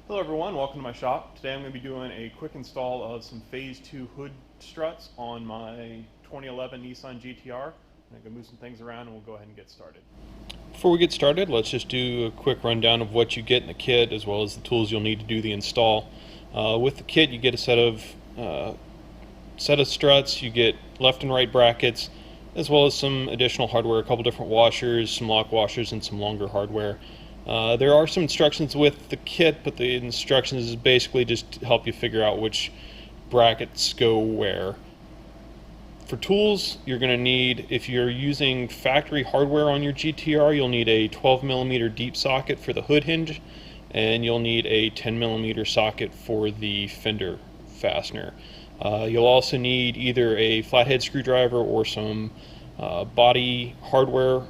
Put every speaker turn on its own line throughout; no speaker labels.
Hello everyone, welcome to my shop. Today I'm going to be doing a quick install of some Phase 2 hood struts on my 2011 Nissan GT-R. I'm going to move some things around and we'll go ahead and get started.
Before we get started, let's just do a quick rundown of what you get in the kit as well as the tools you'll need to do the install. With the kit you get a set of struts, you get left and right brackets, as well as some additional hardware, a couple different washers, some lock washers, and some longer hardware. There are some instructions with the kit, but the instructions is basically just to help you figure out which brackets go where. For tools, you're going to need, if you're using factory hardware on your GT-R, you'll need a 12mm deep socket for the hood hinge, and you'll need a 10mm socket for the fender fastener. You'll also need either a flathead screwdriver or some body hardware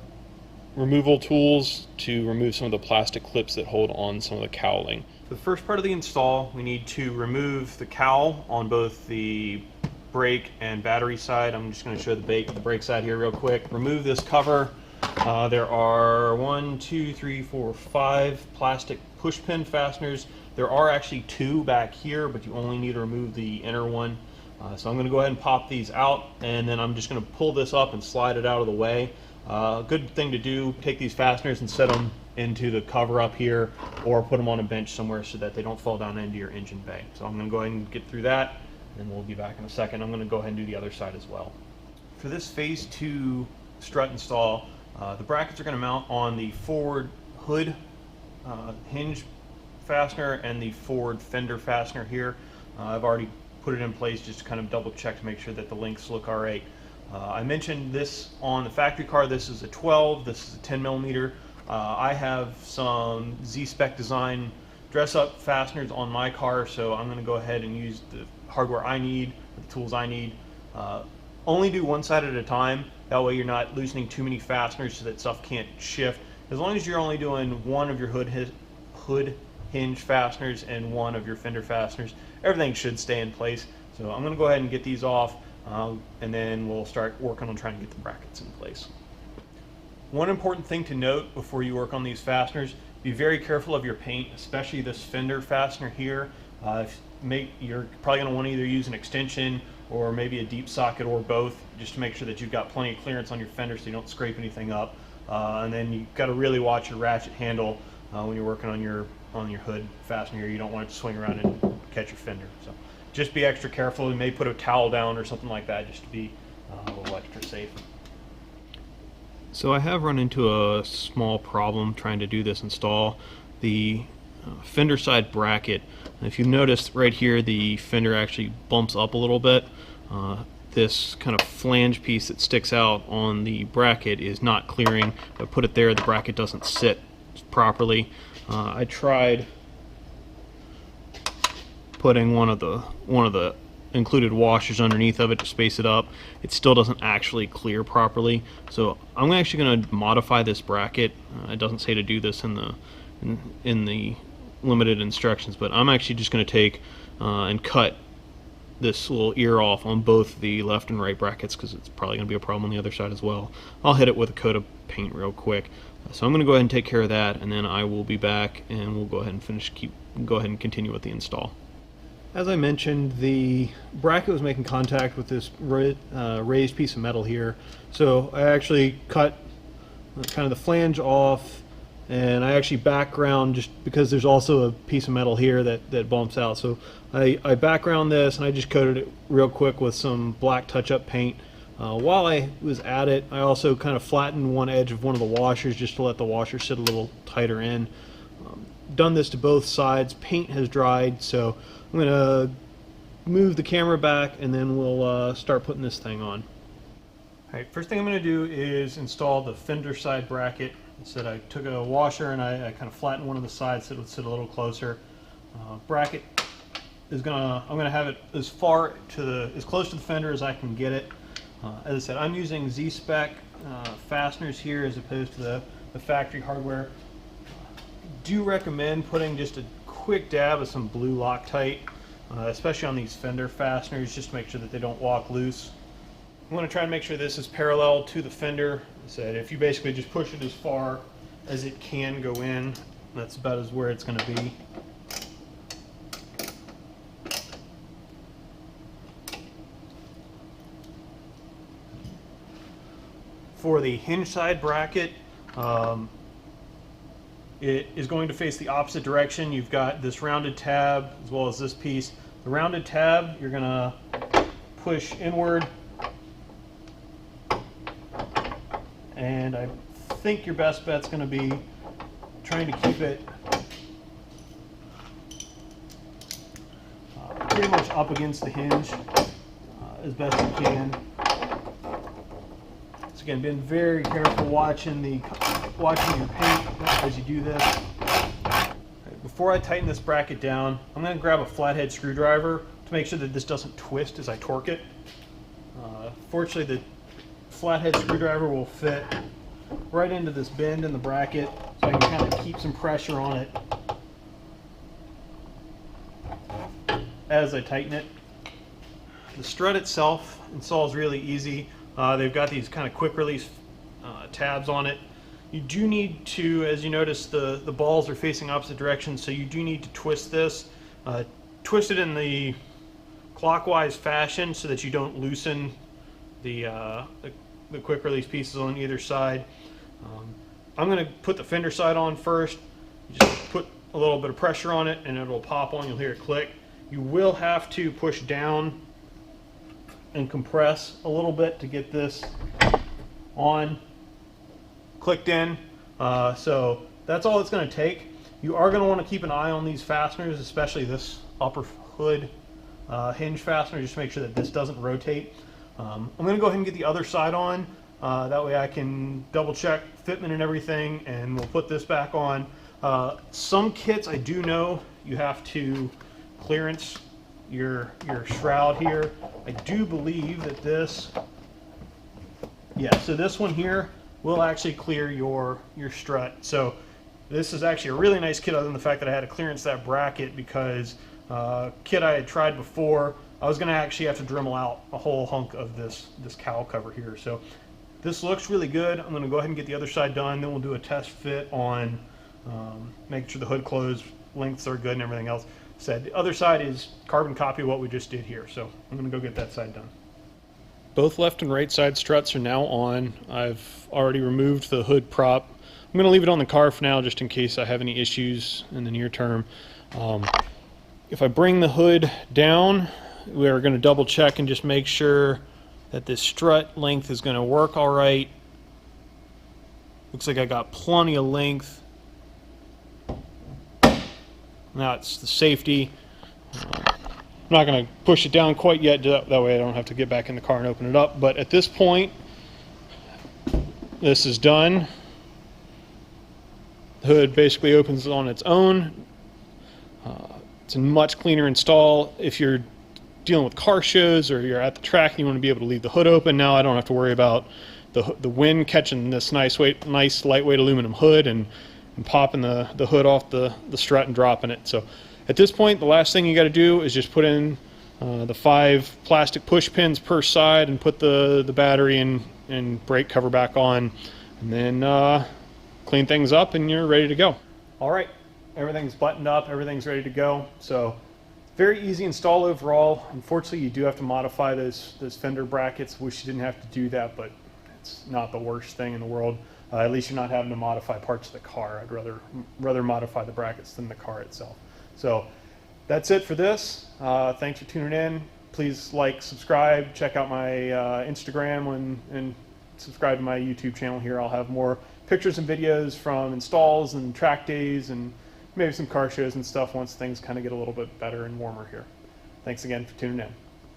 removal tools to remove some of the plastic clips that hold on some of the cowling.
For the first part of the install, we need to remove the cowl on both the brake and battery side. I'm just going to show the brake side here real quick. Remove this cover. There are 5 plastic push pin fasteners. There are actually 2 back here, but you only need to remove the inner one. So I'm going to go ahead and pop these out, and then I'm just going to pull this up and slide it out of the way. Good thing to do, take these fasteners and set them into the cover up here, or put them on a bench somewhere so that they don't fall down into your engine bay. So I'm going to go ahead and get through that, and we'll be back in a second. I'm going to go ahead and do the other side as well. For this Phase 2 strut install, the brackets are going to mount on the forward hood hinge fastener and the forward fender fastener here. I've already put it in place just to kind of double check to make sure that the links look alright. I mentioned this on the factory car. This is a 12, this is a 10mm. I have some Z-Spec design dress-up fasteners on my car, so I'm going to go ahead and use the hardware I need, the tools I need. Only do one side at a time, that way you're not loosening too many fasteners so that stuff can't shift. As long as you're only doing one of your hood hinge fasteners and one of your fender fasteners, everything should stay in place. So I'm going to go ahead and get these off, and then we'll start working on trying to get the brackets in place. One important thing to note before you work on these fasteners: be very careful of your paint, especially this fender fastener here. You're probably going to want to either use an extension or maybe a deep socket or both, just to make sure that you've got plenty of clearance on your fender so you don't scrape anything up. And then you've got to really watch your ratchet handle when you're working on your hood fastener. You don't want it to swing around and catch your fender. So just be extra careful. You may put a towel down or something like that just to be a little extra safe.
So I have run into a small problem trying to do this install. The fender side bracket, if you've noticed right here, the fender actually bumps up a little bit. This kind of flange piece that sticks out on the bracket is not clearing. If I put it there, the bracket doesn't sit properly. I tried putting one of the included washers underneath of it to space it up. It still doesn't actually clear properly. So I'm actually going to modify this bracket. It doesn't say to do this in the limited instructions, but I'm actually just going to take and cut this little ear off on both the left and right brackets, because it's probably going to be a problem on the other side as well. I'll hit it with a coat of paint real quick. So I'm going to go ahead and take care of that, and then I will be back and we'll go ahead and continue with the install. As I mentioned, the bracket was making contact with this raised piece of metal here. So I actually cut kind of the flange off, and I actually background, just because there's also a piece of metal here that bumps out. So I background this, and I just coated it real quick with some black touch-up paint. While I was at it, I also kind of flattened one edge of one of the washers just to let the washer sit a little tighter in. Done this to both sides. Paint has dried, so I'm going to move the camera back, and then we'll start putting this thing on.
Alright, first thing I'm going to do is install the fender side bracket. Instead, I took a washer and I kind of flattened one of the sides so it would sit a little closer. Bracket is I'm going to have it as close to the fender as I can get it. As I said, I'm using Z-Spec fasteners here as opposed to the factory hardware. Do recommend putting just a quick dab of some blue Loctite, especially on these fender fasteners, just to make sure that they don't walk loose. I'm going to try and make sure this is parallel to the fender. I said if you basically just push it as far as it can go in, that's about where it's going to be. For the hinge side bracket, it is going to face the opposite direction. You've got this rounded tab as well as this piece. The rounded tab, you're going to push inward, and I think your best bet's going to be trying to keep it pretty much up against the hinge as best you can. So again, being very careful watching your paint as you do this. Before I tighten this bracket down, I'm going to grab a flathead screwdriver to make sure that this doesn't twist as I torque it. Fortunately, the flathead screwdriver will fit right into this bend in the bracket, so I can kind of keep some pressure on it as I tighten it. The strut itself installs really easy. They've got these kind of quick release tabs on it. You do need to, as you notice, the balls are facing opposite directions, so you do need to twist this. Twist it in the clockwise fashion so that you don't loosen the quick release pieces on either side. I'm going to put the fender side on first. You just put a little bit of pressure on it and it'll pop on. You'll hear it click. You will have to push down and compress a little bit to get this on, clicked in. So that's all it's going to take. You are going to want to keep an eye on these fasteners, especially this upper hood hinge fastener, just to make sure that this doesn't rotate. I'm going to go ahead and get the other side on. That way I can double check fitment and everything, and we'll put this back on. Some kits, I do know you have to clearance your shroud here. I do believe that this, yeah, so this one here will actually clear your strut. So this is actually a really nice kit, other than the fact that I had to clearance that bracket, because kit I had tried before, I was going to actually have to Dremel out a whole hunk of this cowl cover here. So this looks really good. I'm going to go ahead and get the other side done, then we'll do a test fit on making sure the hood close lengths are good and everything else. Said the other side is carbon copy of what we just did here, so I'm going to go get that side done. Both left and right side struts are now on. I've already removed the hood prop. I'm going to leave it on the car for now, just in case I have any issues in the near term. If I bring the hood down, we're going to double check and just make sure that this strut length is going to work all right. Looks like I got plenty of length. Now it's the safety. I'm not going to push it down quite yet, that way I don't have to get back in the car and open it up. But at this point, this is done. The hood basically opens on its own. It's a much cleaner install. If you're dealing with car shows or you're at the track and you want to be able to leave the hood open, now I don't have to worry about the wind catching this nice lightweight aluminum hood and popping the hood off the strut and dropping it. So at this point, the last thing you got to do is just put in the 5 plastic push pins per side and put the battery and brake cover back on, and then clean things up and you're ready to go. All right, everything's buttoned up, everything's ready to go. So very easy install overall. Unfortunately, you do have to modify those fender brackets. Wish you didn't have to do that, but it's not the worst thing in the world. At least you're not having to modify parts of the car. I'd rather modify the brackets than the car itself. So that's it for this. Thanks for tuning in. Please like, subscribe, check out my Instagram, and subscribe to my YouTube channel here. I'll have more pictures and videos from installs and track days and maybe some car shows and stuff once things kind of get a little bit better and warmer here. Thanks again for tuning in.